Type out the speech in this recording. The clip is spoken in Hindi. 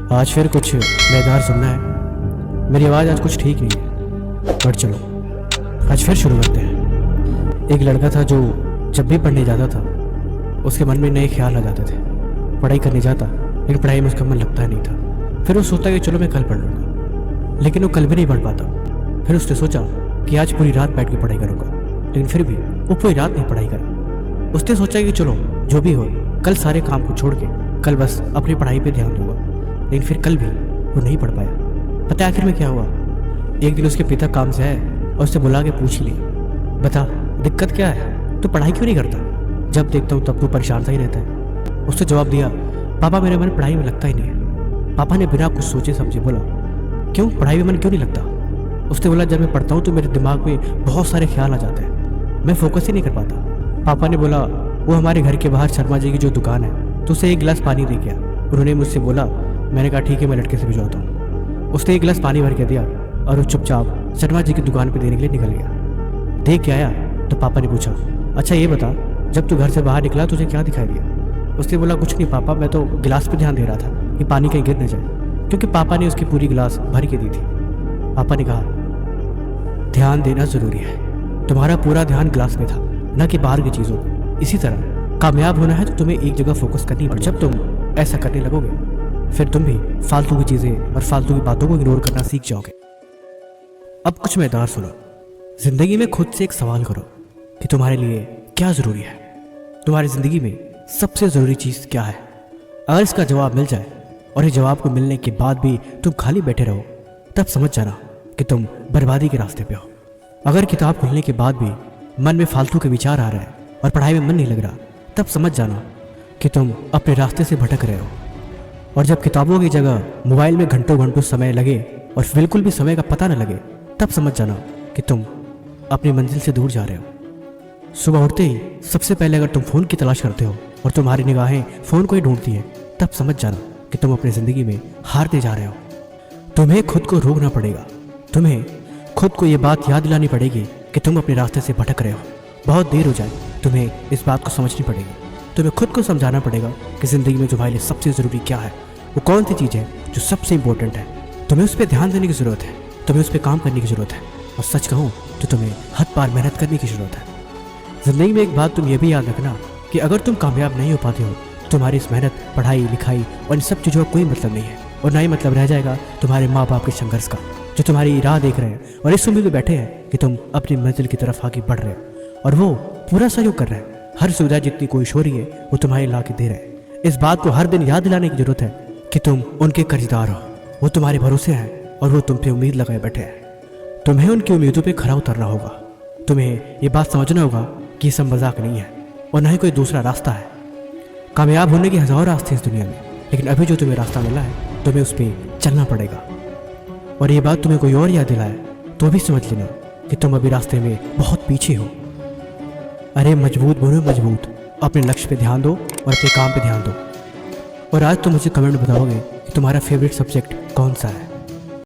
आज फिर कुछ मज़ेदार सुनना है। मेरी आवाज़ आज कुछ ठीक नहीं है, पर चलो आज फिर शुरू करते हैं। एक लड़का था जो जब भी पढ़ने जाता था उसके मन में नए ख्याल आ जाते थे। पढ़ाई करने जाता लेकिन पढ़ाई में उसका मन लगता नहीं था। फिर वो सोचता कि चलो मैं कल पढ़ लूँगा, लेकिन वो कल भी नहीं पढ़ पाता। फिर उसने सोचा कि आज पूरी रात बैठ के पढ़ाई करूँगा, लेकिन फिर भी वो पूरी रात नहीं पढ़ाई करा। उसने सोचा कि चलो जो भी हो कल सारे काम को छोड़ के कल बस अपनी पढ़ाई पे ध्यान दूंगा, लेकिन फिर कल भी वो नहीं पढ़ पाया। पता आखिर में क्या हुआ? एक दिन उसके पिता काम से आए और उससे बुला के पूछ लिया, बता दिक्कत क्या है, तू पढ़ाई क्यों नहीं करता? जब देखता हूँ तब तू परेशान सा ही रहता है। उसने जवाब दिया, पापा मेरा मन पढ़ाई में लगता ही नहीं है। पापा ने बिना कुछ सोचे समझे बोला, क्यों पढ़ाई में मन क्यों नहीं लगता? उसने बोला, जब मैं पढ़ता हूँ तो मेरे दिमाग में बहुत सारे ख्याल आ जाते हैं, मैं फोकस ही नहीं कर पाता। पापा ने बोला, वो हमारे घर के बाहर शर्मा जी की जो दुकान है तो उसे एक गिलास पानी दे गया। उन्होंने मुझसे बोला, मैंने कहा ठीक है मैं लड़के से भिजवाता हूँ। उसने एक गिलास पानी भर के दिया और वो चुपचाप शर्मा जी की दुकान पर देने के लिए निकल गया। देख के आया तो पापा ने पूछा, अच्छा ये बता जब तू घर से बाहर निकला तुझे क्या दिखाई दिया? उसने बोला, कुछ नहीं पापा, मैं तो गिलास पे ध्यान दे रहा था कि पानी कहीं गिर न जाए, क्योंकि पापा ने उसकी पूरी गिलास भर के दी थी। पापा ने कहा, ध्यान देना ज़रूरी है, तुम्हारा पूरा ध्यान गिलास में था न कि बाहर की चीज़ों पर। इसी तरह कामयाब होना है तो तुम्हें एक जगह फोकस करनी पड़े। जब तुम ऐसा करने लगोगे फिर तुम भी फालतू की चीज़ें और फालतू की बातों को इग्नोर करना सीख जाओगे। अब कुछ मज़ेदार सुनो। जिंदगी में खुद से एक सवाल करो कि तुम्हारे लिए क्या ज़रूरी है। तुम्हारी ज़िंदगी में सबसे ज़रूरी चीज़ क्या है? अगर इसका जवाब मिल जाए और इस जवाब को मिलने के बाद भी तुम खाली बैठे रहो, तब समझ जाना कि तुम बर्बादी के रास्ते पे हो। अगर किताब खुलने के बाद भी मन में फालतू के विचार आ रहे हैं और पढ़ाई में मन नहीं लग रहा, तब समझ जाना कि तुम अपने रास्ते से भटक रहे हो। और जब किताबों की जगह मोबाइल में घंटों घंटों समय लगे और बिल्कुल भी समय का पता न लगे, तब समझ जाना कि तुम अपनी मंजिल से दूर जा रहे हो। सुबह उठते ही सबसे पहले अगर तुम फ़ोन की तलाश करते हो और तुम्हारी निगाहें फ़ोन को ही ढूंढती हैं, तब समझ जाना कि तुम अपनी ज़िंदगी में हारते जा रहे हो। तुम्हें खुद को रोकना पड़ेगा। तुम्हें खुद को ये बात याद दिलानी पड़ेगी कि तुम अपने रास्ते से भटक रहे हो। बहुत देर हो जाए, तुम्हें इस बात को समझनी पड़ेगी। तुम्हें खुद को समझाना पड़ेगा कि ज़िंदगी में तुम्हारे लिए सबसे ज़रूरी क्या है, वो कौन सी चीज़ है जो सबसे इंपॉर्टेंट है। तुम्हें उस पर ध्यान देने की ज़रूरत है, तुम्हें उस पर काम करने की ज़रूरत है, और सच कहूँ तो तुम्हें हद पार मेहनत करने की ज़रूरत है। ज़िंदगी में एक बात तुम ये भी याद रखना कि अगर तुम कामयाब नहीं हो पाते हो, तुम्हारी इस मेहनत, पढ़ाई, लिखाई और इन सब चीज़ों का कोई मतलब नहीं है, और ना ही मतलब रह जाएगा तुम्हारे माँ बाप के संघर्ष का, जो तुम्हारी राह देख रहे हैं और इस उम्मीद में बैठे हैं कि तुम अपनी मंजिल की तरफ आगे बढ़ रहे हो, और वो पूरा सहयोग कर रहे हैं। हर सुविधा जितनी कोशिश हो रही है वो तुम्हारे ला के दे रहे हैं। इस बात को हर दिन याद दिलाने की जरूरत है कि तुम उनके कर्जदार हो। वो तुम्हारे भरोसे हैं और वो तुम पे उम्मीद लगाए बैठे हैं। तुम्हें उनकी उम्मीदों पे खरा उतरना होगा। तुम्हें ये बात समझना होगा कि ये सब मजाक नहीं है और ना ही कोई दूसरा रास्ता है। कामयाब होने के हज़ारों रास्ते इस दुनिया में, लेकिन अभी जो तुम्हें रास्ता मिला है तुम्हें उस पर चलना पड़ेगा। और ये बात तुम्हें कोई और याद दिलाए तो भी समझ लेना कि तुम अभी रास्ते में बहुत पीछे हो। अरे मजबूत बनो मजबूत, अपने लक्ष्य पे ध्यान दो और अपने काम पे ध्यान दो। और आज तुम मुझे कमेंट में बताओगे कि तुम्हारा फेवरेट सब्जेक्ट कौन सा है।